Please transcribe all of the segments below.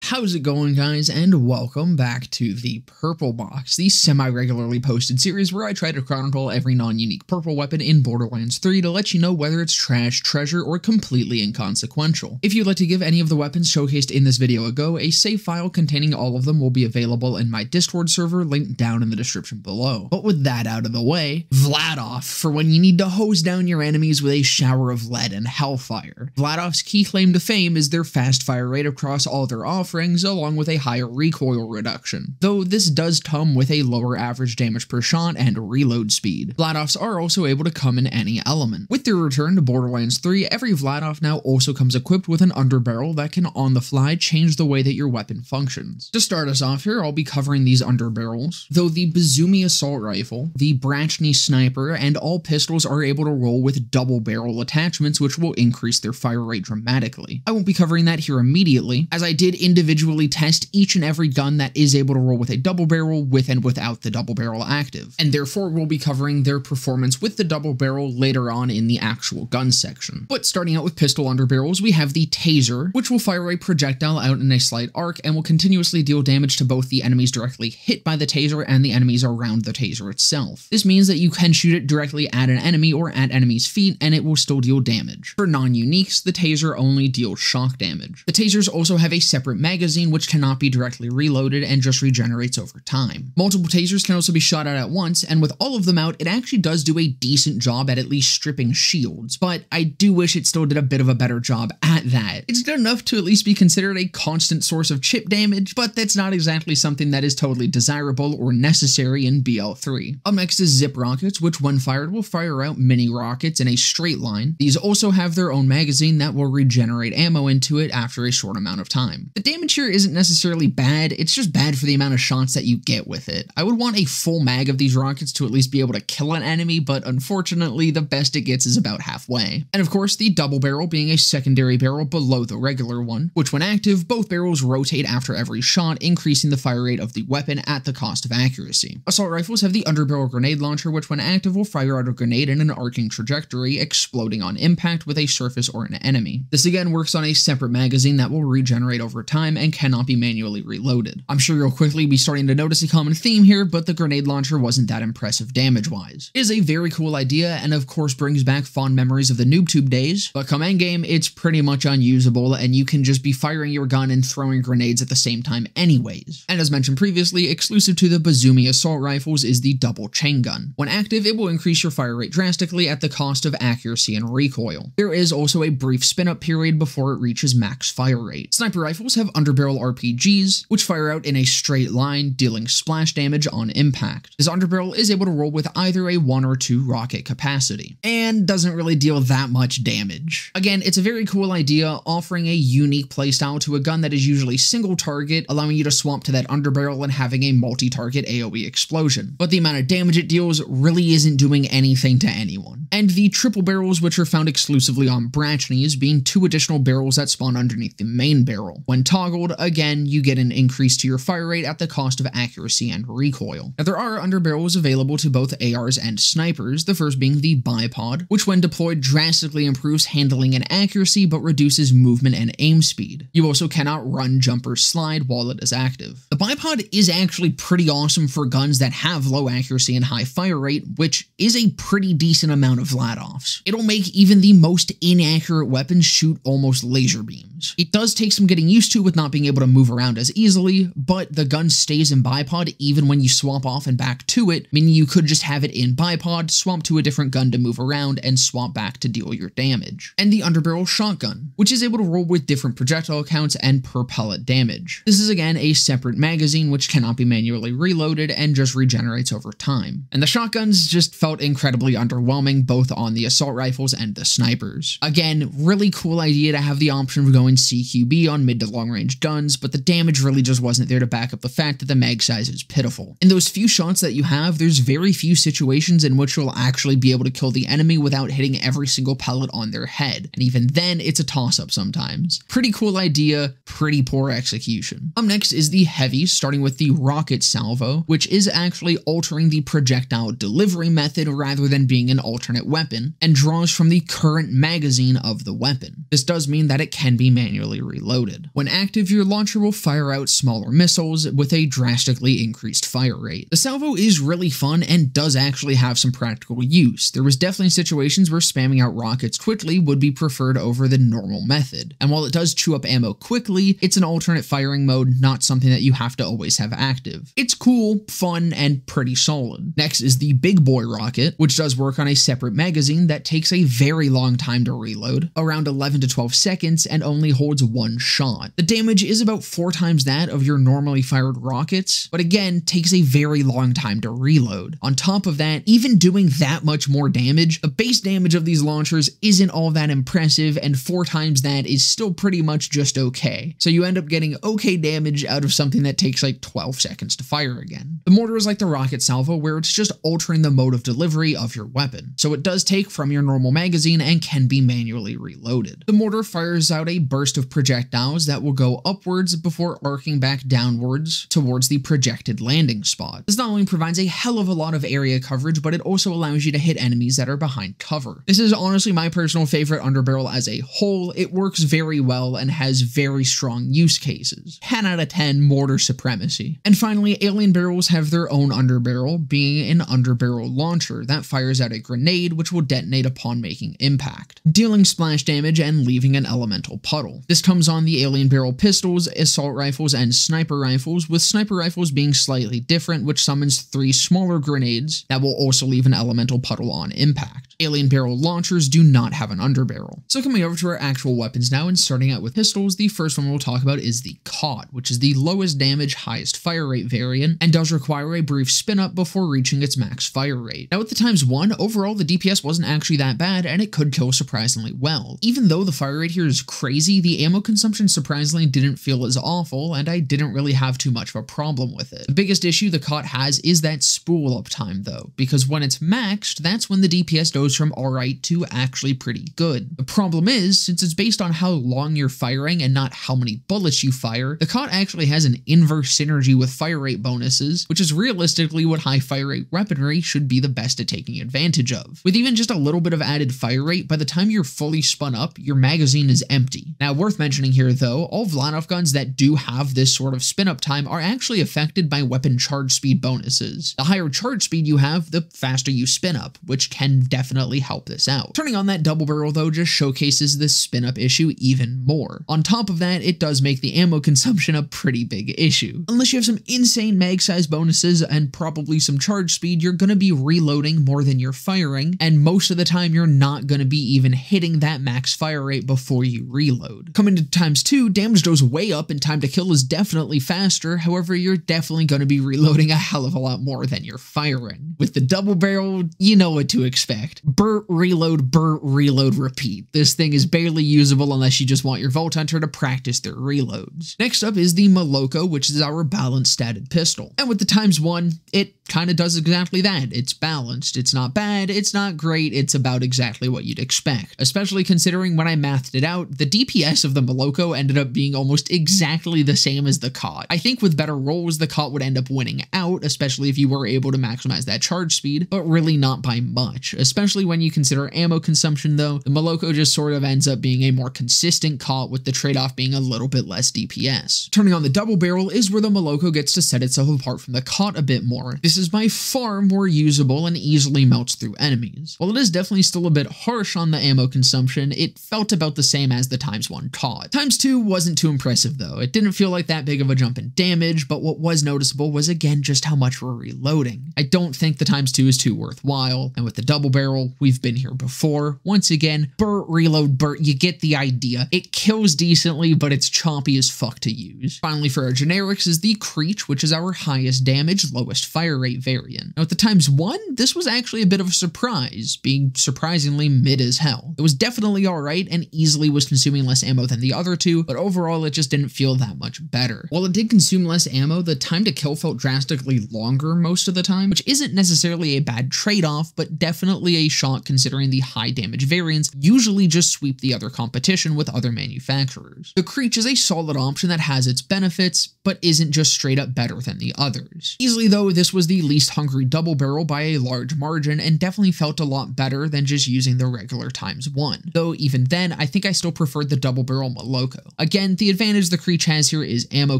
How's it going, guys, and welcome back to the Purple Box, the semi-regularly posted series where I try to chronicle every non-unique purple weapon in Borderlands 3 to let you know whether it's trash, treasure, or completely inconsequential. If you'd like to give any of the weapons showcased in this video a go, a save file containing all of them will be available in my Discord server linked down in the description below. But with that out of the way, Vladof, for when you need to hose down your enemies with a shower of lead and hellfire. Vladof's key claim to fame is their fast fire rate across all their offerings, along with a higher recoil reduction, though this does come with a lower average damage per shot and reload speed. Vladofs are also able to come in any element. With their return to Borderlands 3, every Vladof now also comes equipped with an underbarrel that can on the fly change the way that your weapon functions. To start us off here, I'll be covering these underbarrels, though the Bazoomi assault rifle, the Brachny sniper, and all pistols are able to roll with double barrel attachments, which will increase their fire rate dramatically. I won't be covering that here immediately, as I did individually test each and every gun that is able to roll with a double barrel with and without the double barrel active, and therefore we'll be covering their performance with the double barrel later on in the actual gun section. But starting out with pistol underbarrels, we have the Taser, which will fire a projectile out in a slight arc and will continuously deal damage to both the enemies directly hit by the Taser and the enemies around the Taser itself. This means that you can shoot it directly at an enemy or at enemies' feet and it will still deal damage. For non-uniques, the Taser only deals shock damage. The Tasers also have a separate magazine which cannot be directly reloaded and just regenerates over time. Multiple Tasers can also be shot at once, and with all of them out, it actually does do a decent job at least stripping shields, but I do wish it still did a bit of a better job at that. It's good enough to at least be considered a constant source of chip damage, but that's not exactly something that is totally desirable or necessary in BL3. Up next is Zip Rockets, which when fired will fire out mini rockets in a straight line. These also have their own magazine that will regenerate ammo into it after a short amount of time. The damage here isn't necessarily bad, it's just bad for the amount of shots that you get with it. I would want a full mag of these rockets to at least be able to kill an enemy, but unfortunately the best it gets is about halfway. And of course the double barrel being a secondary barrel below the regular one, which when active, both barrels rotate after every shot, increasing the fire rate of the weapon at the cost of accuracy. Assault rifles have the underbarrel grenade launcher, which when active will fire out a grenade in an arcing trajectory, exploding on impact with a surface or an enemy. This again works on a separate magazine that will regenerate over time and cannot be manually reloaded. I'm sure you'll quickly be starting to notice a common theme here, but the grenade launcher wasn't that impressive damage-wise. It is a very cool idea and of course brings back fond memories of the NoobTube days, but come endgame, it's pretty much unusable and you can just be firing your gun and throwing grenades at the same time anyways. And as mentioned previously, exclusive to the Bazoomi assault rifles is the double chain gun. When active, it will increase your fire rate drastically at the cost of accuracy and recoil. There is also a brief spin-up period before it reaches max fire rate. Sniper rifles have underbarrel RPGs, which fire out in a straight line, dealing splash damage on impact. This underbarrel is able to roll with either a 1 or 2 rocket capacity, and doesn't really deal that much damage. Again, it's a very cool idea, offering a unique playstyle to a gun that is usually single target, allowing you to swap to that underbarrel and having a multi-target AoE explosion. But the amount of damage it deals really isn't doing anything to anyone. And the triple barrels, which are found exclusively on Brachnies, being 2 additional barrels that spawn underneath the main barrel. When toggled, again, you get an increase to your fire rate at the cost of accuracy and recoil. Now, there are underbarrels available to both ARs and snipers, the first being the bipod, which when deployed drastically improves handling and accuracy but reduces movement and aim speed. You also cannot run, jump, or slide while it is active. The bipod is actually pretty awesome for guns that have low accuracy and high fire rate, which is a pretty decent amount of Vladofs. It'll make even the most inaccurate weapons shoot almost laser beams. It does take some getting used to with not being able to move around as easily, but the gun stays in bipod even when you swap off and back to it, meaning you could just have it in bipod, swap to a different gun to move around, and swap back to deal your damage. And the underbarrel shotgun, which is able to roll with different projectile counts and per pellet damage. This is again a separate magazine which cannot be manually reloaded and just regenerates over time. And the shotguns just felt incredibly underwhelming both on the assault rifles and the snipers. Again, really cool idea to have the option of going CQB on mid to long range guns, but the damage really just wasn't there to back up the fact that the mag size is pitiful. In those few shots that you have, there's very few situations in which you'll actually be able to kill the enemy without hitting every single pellet on their head, and even then it's a toss-up sometimes. Pretty cool idea, pretty poor execution. Up next is the heavies, starting with the rocket salvo, which is actually altering the projectile delivery method rather than being an alternate weapon, and draws from the current magazine of the weapon. This does mean that it can be manually reloaded. When active, active, your launcher will fire out smaller missiles with a drastically increased fire rate. The salvo is really fun and does actually have some practical use. There was definitely situations where spamming out rockets quickly would be preferred over the normal method. And while it does chew up ammo quickly, it's an alternate firing mode, not something that you have to always have active. It's cool, fun, and pretty solid. Next is the Big Boy rocket, which does work on a separate magazine that takes a very long time to reload, around 11 to 12 seconds, and only holds one shot. The damage is about 4 times that of your normally fired rockets, but again, takes a very long time to reload. On top of that, even doing that much more damage, the base damage of these launchers isn't all that impressive, and 4 times that is still pretty much just okay. So you end up getting okay damage out of something that takes like 12 seconds to fire again. The mortar is like the rocket salvo, where it's just altering the mode of delivery of your weapon. So it does take from your normal magazine and can be manually reloaded. The mortar fires out a burst of projectiles that will go upwards before arcing back downwards towards the projected landing spot. This not only provides a hell of a lot of area coverage, but it also allows you to hit enemies that are behind cover. This is honestly my personal favorite underbarrel as a whole. It works very well and has very strong use cases. 10 out of 10 mortar supremacy. And finally, alien barrels have their own underbarrel, being an underbarrel launcher that fires out a grenade which will detonate upon making impact, dealing splash damage and leaving an elemental puddle. This comes on the alien barrel pistols, assault rifles, and sniper rifles, with sniper rifles being slightly different, which summons 3 smaller grenades that will also leave an elemental puddle on impact. Alien barrel launchers do not have an underbarrel. So coming over to our actual weapons now, and starting out with pistols, the first one we'll talk about is the COT, which is the lowest damage, highest fire rate variant, and does require a brief spin up before reaching its max fire rate. Now with the ×1, overall the DPS wasn't actually that bad, and it could kill surprisingly well. Even though the fire rate here is crazy, the ammo consumption surprisingly didn't feel as awful, and I didn't really have too much of a problem with it. The biggest issue the COT has is that spool up time though, because when it's maxed, that's when the DPS goes from alright to actually pretty good. The problem is, since it's based on how long you're firing and not how many bullets you fire, the COT actually has an inverse synergy with fire rate bonuses, which is realistically what high fire rate weaponry should be the best at taking advantage of. With even just a little bit of added fire rate, by the time you're fully spun up, your magazine is empty. Now worth mentioning here though, all Vladof guns that do have this sort of spin up time are actually affected by weapon charge speed bonuses. The higher charge speed you have, the faster you spin up, which can definitely help this out. Turning on that double barrel though just showcases this spin up issue even more. On top of that, it does make the ammo consumption a pretty big issue. Unless you have some insane mag size bonuses and probably some charge speed, you're gonna be reloading more than you're firing, and most of the time you're not gonna be even hitting that max fire rate before you reload. Coming to ×2, damage goes way up and time to kill is definitely faster, however you're definitely gonna be reloading a hell of a lot more than you're firing. With the double barrel, you know what to expect. Burr, reload, repeat. This thing is barely usable unless you just want your Vault Hunter to practice their reloads. Next up is the Moloko, which is our balanced statted pistol. And with the ×1, it kind of does exactly that. It's balanced. It's not bad, it's not great, it's about exactly what you'd expect. Especially considering when I mathed it out, the DPS of the Moloko ended up being almost exactly the same as the COT. I think with better rolls, the COT would end up winning out, especially if you were able to maximize that charge speed, but really not by much. Especially when you consider ammo consumption though, the Moloko just sort of ends up being a more consistent COT, with the trade-off being a little bit less DPS. Turning on the double barrel is where the Moloko gets to set itself apart from the COT a bit more. This is by far more usable and easily melts through enemies. While it is definitely still a bit harsh on the ammo consumption, it felt about the same as the ×1 COT. ×2 wasn't too impressive though. It didn't feel like that big of a jump in damage, but what was noticeable was again just how much we're reloading. I don't think the ×2 is too worthwhile, and with the double barrel, we've been here before. Once again, burr, reload, burr, you get the idea. It kills decently, but it's choppy as fuck to use. Finally, for our generics is the Creech, which is our highest damage, lowest fire rate variant. Now with the ×1, this was actually a bit of a surprise, being surprisingly mid as hell. It was definitely alright and easily was consuming less ammo than the other two, but overall it just didn't feel that much better. While it did consume less ammo, the time to kill felt drastically longer most of the time, which isn't necessarily a bad trade-off, but definitely a shock considering the high damage variants usually just sweep the other competition with other manufacturers. The Creech is a solid option that has its benefits, but isn't just straight up better than the others. Easily though, this was the the least hungry double barrel by a large margin and definitely felt a lot better than just using the regular ×1. Though even then, I think I still preferred the double barrel Moloko. Again, the advantage the Creech has here is ammo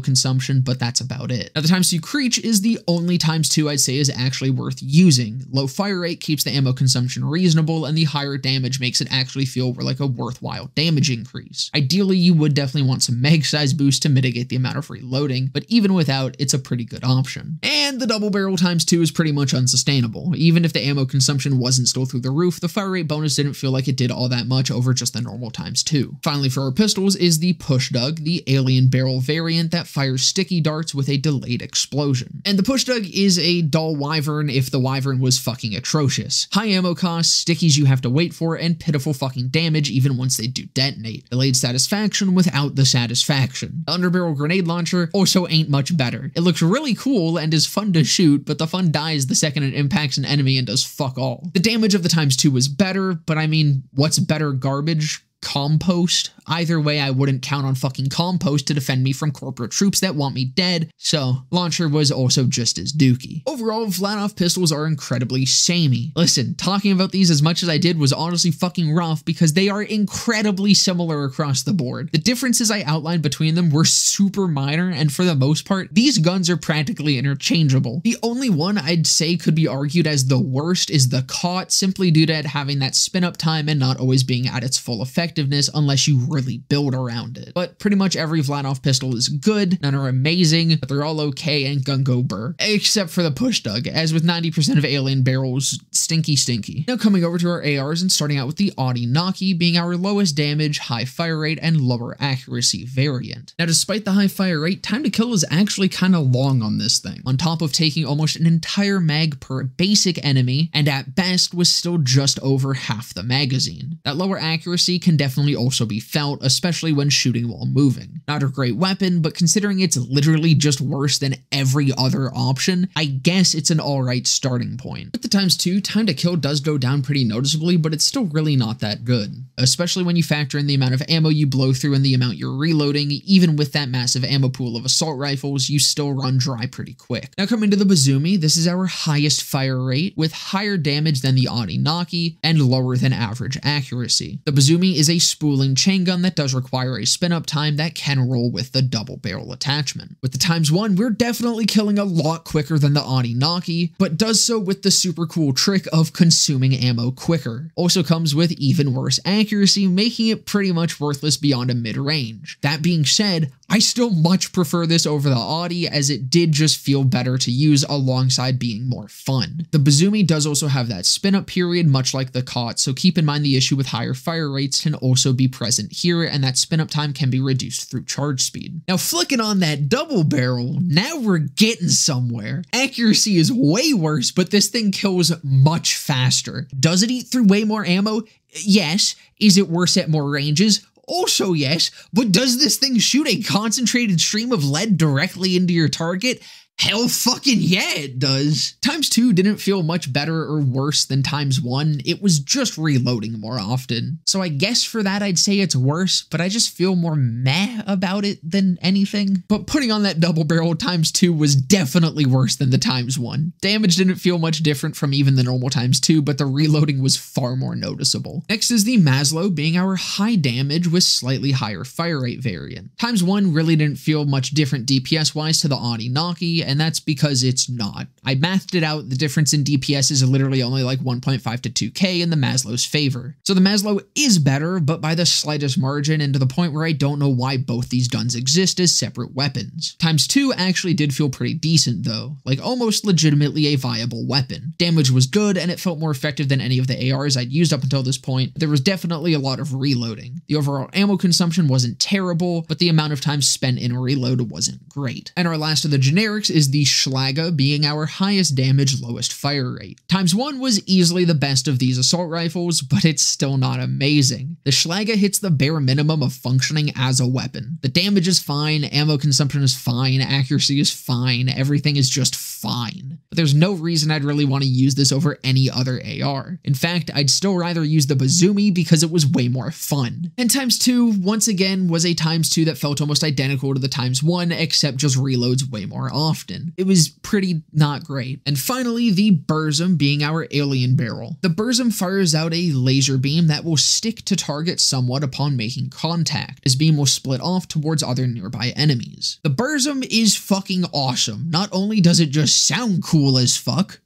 consumption, but that's about it. Now the ×2 Creech is the only ×2 I'd say is actually worth using. Low fire rate keeps the ammo consumption reasonable, and the higher damage makes it actually feel like a worthwhile damage increase. Ideally, you would definitely want some mag size boost to mitigate the amount of reloading, but even without, it's a pretty good option. And the double barrel ×2 is pretty much unsustainable. Even if the ammo consumption wasn't still through the roof, the fire rate bonus didn't feel like it did all that much over just the normal ×2. Finally for our pistols is the Push Dug, the alien barrel variant that fires sticky darts with a delayed explosion. And the Push Dug is a dull wyvern if the wyvern was fucking atrocious. High ammo costs, stickies you have to wait for, and pitiful fucking damage even once they do detonate. Delayed satisfaction without the satisfaction. The underbarrel grenade launcher also ain't much better. It looks really cool and is fun to shoot, but the fun dies the second it impacts an enemy and does fuck all. The damage of the ×2 was better, but I mean, what's better, garbage? Compost? Either way, I wouldn't count on fucking compost to defend me from corporate troops that want me dead, so launcher was also just as dookie. Overall, Vladof pistols are incredibly samey. Listen, talking about these as much as I did was honestly fucking rough because they are incredibly similar across the board. The differences I outlined between them were super minor, and for the most part, these guns are practically interchangeable. The only one I'd say could be argued as the worst is the Cot, simply due to it having that spin up time and not always being at its full effectiveness unless you really build around it. But pretty much every Vladof pistol is good, none are amazing, but they're all okay and gun go burr. Except for the Push Dug, as with 90% of alien barrels, stinky. Now coming over to our ARs and starting out with the Naki being our lowest damage, high fire rate, and lower accuracy variant. Now despite the high fire rate, time to kill is actually kinda long on this thing. On top of taking almost an entire mag per basic enemy, and at best was still just over half the magazine. That lower accuracy can definitely also be felt, especially when shooting while moving. Not a great weapon, but considering it's literally just worse than every other option, I guess it's an alright starting point. With the ×2, time to kill does go down pretty noticeably, but it's still really not that good. Especially when you factor in the amount of ammo you blow through and the amount you're reloading, even with that massive ammo pool of assault rifles, you still run dry pretty quick. Now coming to the Bazoomi, this is our highest fire rate, with higher damage than the Naki and lower than average accuracy. The Bazoomi is a spooling chain gun that does require a spin-up time that can roll with the double barrel attachment. With the ×1, we're definitely killing a lot quicker than the Naki, but does so with the super cool trick of consuming ammo quicker. Also comes with even worse accuracy, making it pretty much worthless beyond a mid-range. That being said, I still much prefer this over the Audi, as it did just feel better to use alongside being more fun. The Bazoomi does also have that spin-up period, much like the Cot, so keep in mind the issue with higher fire rates can also be present here, and that spin-up time can be reduced through charge speed. Now flicking on that double barrel, now we're getting somewhere. Accuracy is way worse, but this thing kills much faster. Does it eat through way more ammo? Yes. Is it worse at more ranges? Also yes, but does this thing shoot a concentrated stream of lead directly into your target? Hell fucking yeah, it does. ×2 didn't feel much better or worse than ×1, it was just reloading more often. So I guess for that I'd say it's worse, but I just feel more meh about it than anything. But putting on that double barrel ×2 was definitely worse than the ×1. Damage didn't feel much different from even the normal ×2, but the reloading was far more noticeable. Next is the Maslow, being our high damage with slightly higher fire rate variant. ×1 really didn't feel much different DPS wise to the Naki, and that's because it's not. I mathed it out, the difference in DPS is literally only like 1.5 to 2k in the Maslow's favor. So the Maslow is better, but by the slightest margin, and to the point where I don't know why both these guns exist as separate weapons. ×2 actually did feel pretty decent though, like almost legitimately a viable weapon. Damage was good, and it felt more effective than any of the ARs I'd used up until this point. There was definitely a lot of reloading. The overall ammo consumption wasn't terrible, but the amount of time spent in reload wasn't great. And our last of the generics is the Schlaga, being our highest damage, lowest fire rate. ×1 was easily the best of these assault rifles, but it's still not amazing. The Schlaga hits the bare minimum of functioning as a weapon. The damage is fine, ammo consumption is fine, accuracy is fine, everything is just fine. But there's no reason I'd really want to use this over any other AR. In fact, I'd still rather use the Bazoomi because it was way more fun. And ×2, once again, was a ×2 that felt almost identical to the ×1, except just reloads way more often. It was pretty not great. And finally, the Burzum being our alien barrel. The Burzum fires out a laser beam that will stick to target somewhat upon making contact. This beam will split off towards other nearby enemies. The Burzum is fucking awesome. Not only does it just sound cool as fuck,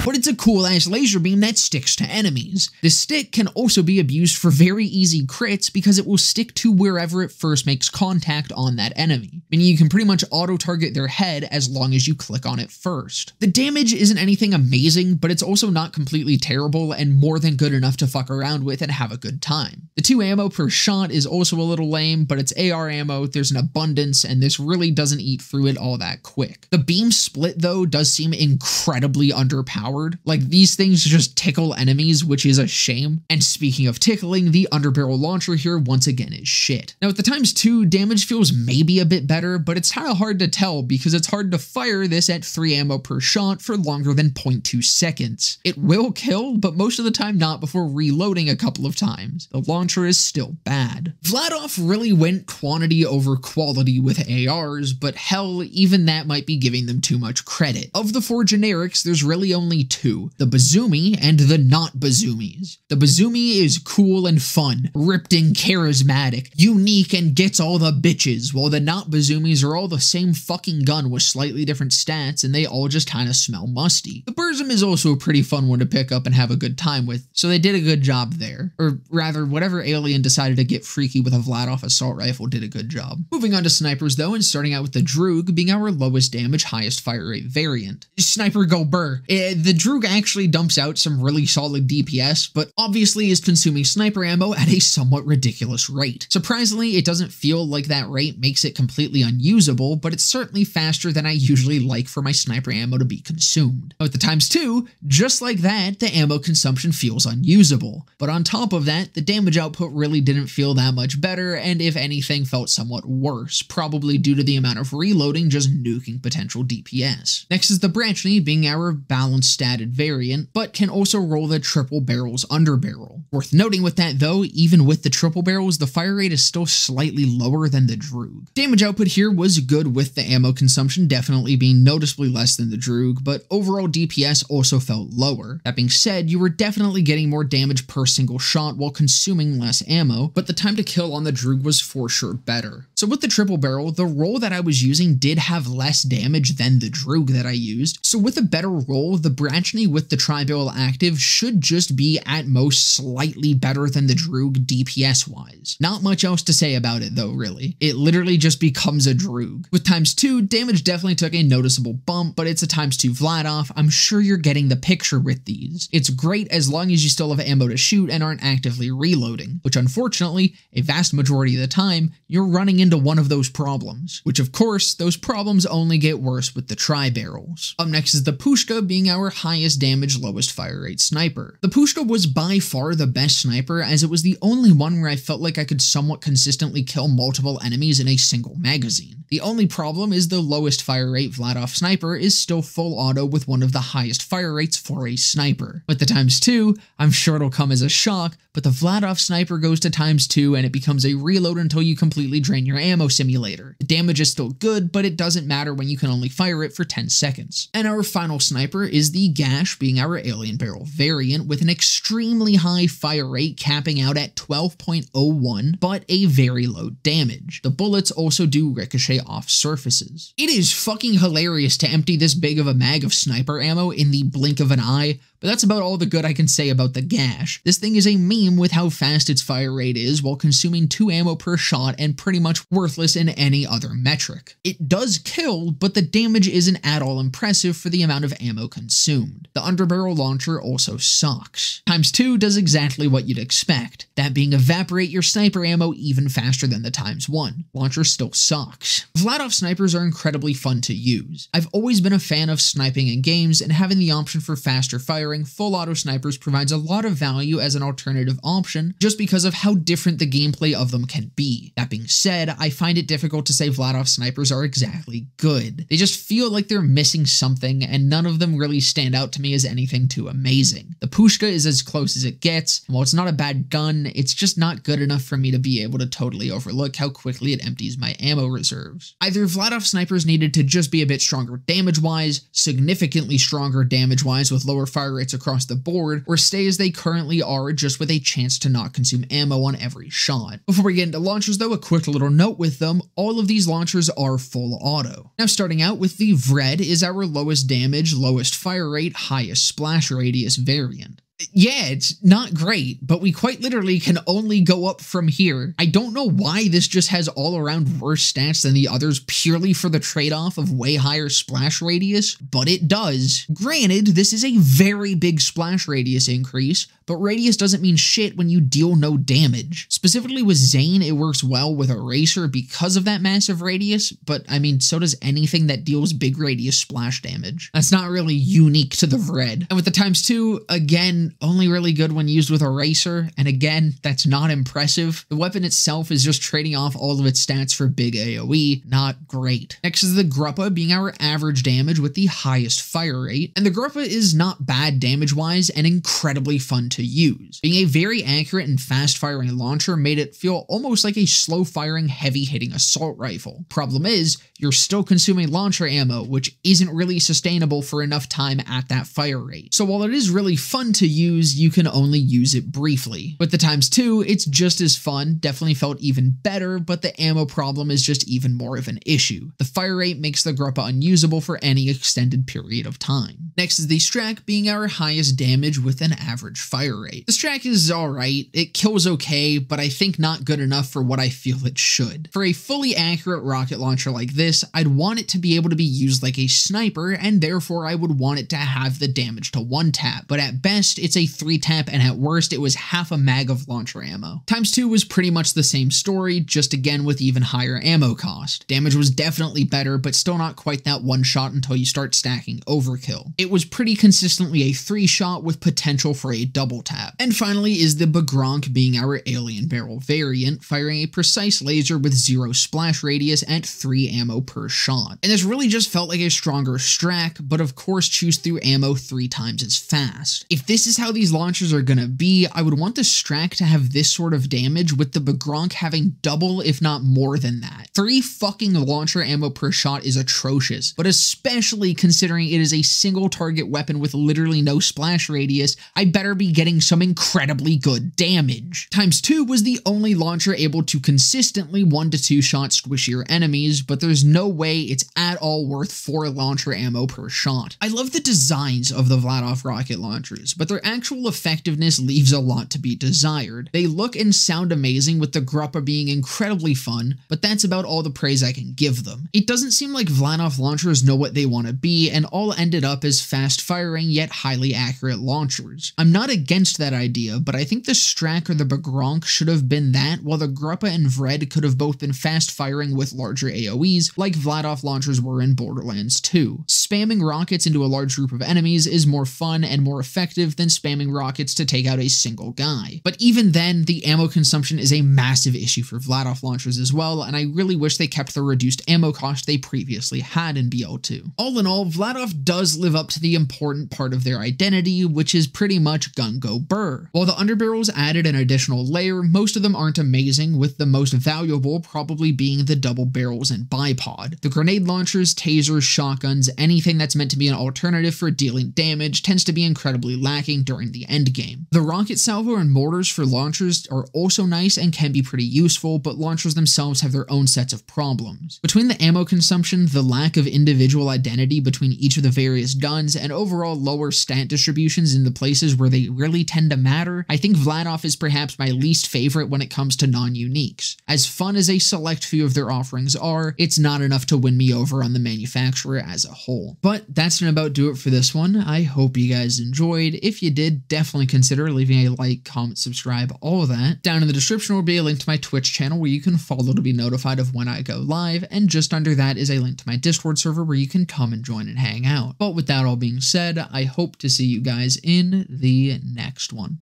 but it's a cool-ass laser beam that sticks to enemies. The stick can also be abused for very easy crits because it will stick to wherever it first makes contact on that enemy, meaning you can pretty much auto-target their head as long as you click on it first. The damage isn't anything amazing, but it's also not completely terrible and more than good enough to fuck around with and have a good time. The 2 ammo per shot is also a little lame, but it's AR ammo, there's an abundance, and this really doesn't eat through it all that quick. The beam split, though, does seem incredibly underpowered. Like, these things just tickle enemies, which is a shame. And speaking of tickling, the underbarrel launcher here once again is shit. Now with the ×2, damage feels maybe a bit better, but it's kind of hard to tell because it's hard to fire this at 3 ammo per shot for longer than 0.2 seconds. It will kill, but most of the time not before reloading a couple of times. The launcher is still bad. Vladof really went quantity over quality with ARs, but hell, even that might be giving them too much credit. Of the 4 generics, there's really only 2, the Bazoomi and the not Bazoomis. The Bazoomi is cool and fun, ripped and charismatic, unique and gets all the bitches, while the not Bazoomis are all the same fucking gun with slightly different stats and they all just kinda smell musty. The Burzum is also a pretty fun one to pick up and have a good time with, so they did a good job there. Or rather, whatever alien decided to get freaky with a Vladof assault rifle did a good job. Moving on to snipers though, and starting out with the Droog being our lowest damage, highest fire rate variant. Sniper go burr. The Droog actually dumps out some really solid DPS, but obviously is consuming sniper ammo at a somewhat ridiculous rate. Surprisingly, it doesn't feel like that rate makes it completely unusable, but it's certainly faster than I usually like for my sniper ammo to be consumed. With the ×2, just like that, the ammo consumption feels unusable. But on top of that, the damage output really didn't feel that much better, and if anything felt somewhat worse, probably due to the amount of reloading just nuking potential DPS. Next is the Branchny being our balanced statted variant, but can also roll the triple barrels underbarrel. Worth noting with that though, even with the triple barrels, the fire rate is still slightly lower than the Droog. Damage output here was good with the ammo consumption definitely being noticeably less than the Droog, but overall DPS also felt lower. That being said, you were definitely getting more damage per single shot while consuming less ammo, but the time to kill on the Droog was for sure better. So with the triple barrel, the roll that I was using did have less damage than the Droog that I used, so with a better roll, the Branchny with the tri-barrel active should just be at most slightly better than the Droog DPS wise. Not much else to say about it though, really. It literally just becomes a Droog. With ×2, damage definitely took a noticeable bump, but it's a ×2 Vladof. I'm sure you're getting the picture with these. It's great as long as you still have ammo to shoot and aren't actively reloading, which unfortunately, a vast majority of the time, you're running into one of those problems. Which of course, those problems only get worse with the tri-barrels. Up next is the Pushka being our highest damage, lowest fire rate sniper. The Pushka was by far the best sniper as it was the only one where I felt like I could somewhat consistently kill multiple enemies in a single magazine. The only problem is the lowest fire rate Vladof sniper is still full auto with one of the highest fire rates for a sniper. With the ×2, I'm sure it'll come as a shock, but the Vladof sniper goes to ×2 and it becomes a reload until you completely drain your ammo simulator. The damage is still good, but it doesn't matter when you can only fire it for 10 seconds. And our final sniper is the Gash being our alien barrel variant with an extremely high fire rate capping out at 12.01, but a very low damage. The bullets also do ricochet off surfaces. It is fucking hilarious to empty this big of a mag of sniper ammo in the blink of an eye, but that's about all the good I can say about the Gash. This thing is a meme with how fast its fire rate is while consuming 2 ammo per shot and pretty much worthless in any other metric. It does kill, but the damage isn't at all impressive for the amount of ammo consumed. The underbarrel launcher also sucks. ×2 does exactly what you'd expect, that being evaporate your sniper ammo even faster than the ×1. Launcher still sucks. Vladof snipers are incredibly fun to use. I've always been a fan of sniping in games and having the option for faster fire firing full auto snipers provides a lot of value as an alternative option just because of how different the gameplay of them can be. That being said, I find it difficult to say Vladof snipers are exactly good. They just feel like they're missing something, and none of them really stand out to me as anything too amazing. The Pushka is as close as it gets, and while it's not a bad gun, it's just not good enough for me to be able to totally overlook how quickly it empties my ammo reserves. Either Vladof snipers needed to just be a bit stronger damage-wise, significantly stronger damage-wise with lower fire rates across the board, or stay as they currently are just with a chance to not consume ammo on every shot. Before we get into launchers though, a quick little note with them, all of these launchers are full auto. Now starting out with the Vred is our lowest damage, lowest fire rate, highest splash radius variant. Yeah, it's not great, but we quite literally can only go up from here. I don't know why this just has all around worse stats than the others purely for the trade-off of way higher splash radius, but it does. Granted, this is a very big splash radius increase, but radius doesn't mean shit when you deal no damage. Specifically with Zane, it works well with Eraser because of that massive radius, but I mean, so does anything that deals big radius splash damage. That's not really unique to the Vred. And with the ×2, again, only really good when used with Eraser, and again, that's not impressive. The weapon itself is just trading off all of its stats for big AoE, not great. Next is the Gruppa, being our average damage with the highest fire rate, and the Gruppa is not bad damage-wise and incredibly fun to use. Being a very accurate and fast-firing launcher made it feel almost like a slow-firing, heavy-hitting assault rifle. Problem is, you're still consuming launcher ammo, which isn't really sustainable for enough time at that fire rate. So while it is really fun to use, you can only use it briefly. With the ×2, it's just as fun, definitely felt even better, but the ammo problem is just even more of an issue. The fire rate makes the Gruppa unusable for any extended period of time. Next is the Strak, being our highest damage with an average fire rate. The Strak is alright, it kills okay, but I think not good enough for what I feel it should. For a fully accurate rocket launcher like this, I'd want it to be able to be used like a sniper, and therefore I would want it to have the damage to 1-tap, but at best, it's a 3-tap, and at worst, it was half a mag of launcher ammo. ×2 was pretty much the same story, just again with even higher ammo cost. Damage was definitely better, but still not quite that one shot until you start stacking overkill. It was pretty consistently a 3-shot with potential for a double tap. And finally is the Bagronk, being our alien barrel variant, firing a precise laser with 0 splash radius and 3 ammo per shot. And this really just felt like a stronger Strak, but of course chews through ammo 3 times as fast. If this is how these launchers are gonna be, I would want the Strak to have this sort of damage, with the Bagronk having double if not more than that. 3 fucking launcher ammo per shot is atrocious, but especially considering it is a single target weapon with literally no splash radius, I better be getting some incredibly good damage. ×2 was the only launcher able to consistently 1 to 2 shot squish your enemies, but there's no way it's at all worth 4 launcher ammo per shot. I love the designs of the Vladof rocket launchers, but their actual effectiveness leaves a lot to be desired. They look and sound amazing, with the Gruppa being incredibly fun, but that's about all the praise I can give them. It doesn't seem like Vladof launchers know what they want to be, and all ended up as fast-firing yet highly accurate launchers. I'm not against that idea, but I think the Strak or the Bagronk should have been that, while the Gruppa and Vred could have both been fast-firing with larger AoEs, like Vladof launchers were in Borderlands 2. Spamming rockets into a large group of enemies is more fun and more effective than spamming rockets to take out a single guy. But even then, the ammo consumption is a massive issue for Vladof launchers as well, and I really wish they kept the reduced ammo cost they previously had in BL2. All in all, Vladof does live up to the important part of their identity, which is pretty much gun go burr. While the Underbarrels added an additional layer, most of them aren't amazing, with the most valuable probably being the double barrels and bipod. The grenade launchers, tasers, shotguns, anything that's meant to be an alternative for dealing damage tends to be incredibly lacking during the endgame. The rocket salvo and mortars for launchers are also nice and can be pretty useful, but launchers themselves have their own sets of problems. Between the ammo consumption, the lack of individual identity between each of the various guns, and overall lower stat distributions in the places where they really tend to matter, I think Vladof is perhaps my least favorite when it comes to non-uniques. As fun as a select few of their offerings are, it's not enough to win me over on the manufacturer as a whole. But that's gonna about do it for this one. I hope you guys enjoyed. If you did, definitely consider leaving a like, comment, subscribe, all of that. Down in the description will be a link to my Twitch channel where you can follow to be notified of of when I go live, and just under that is a link to my Discord server where you can come and join and hang out. But with that all being said, I hope to see you guys in the next one.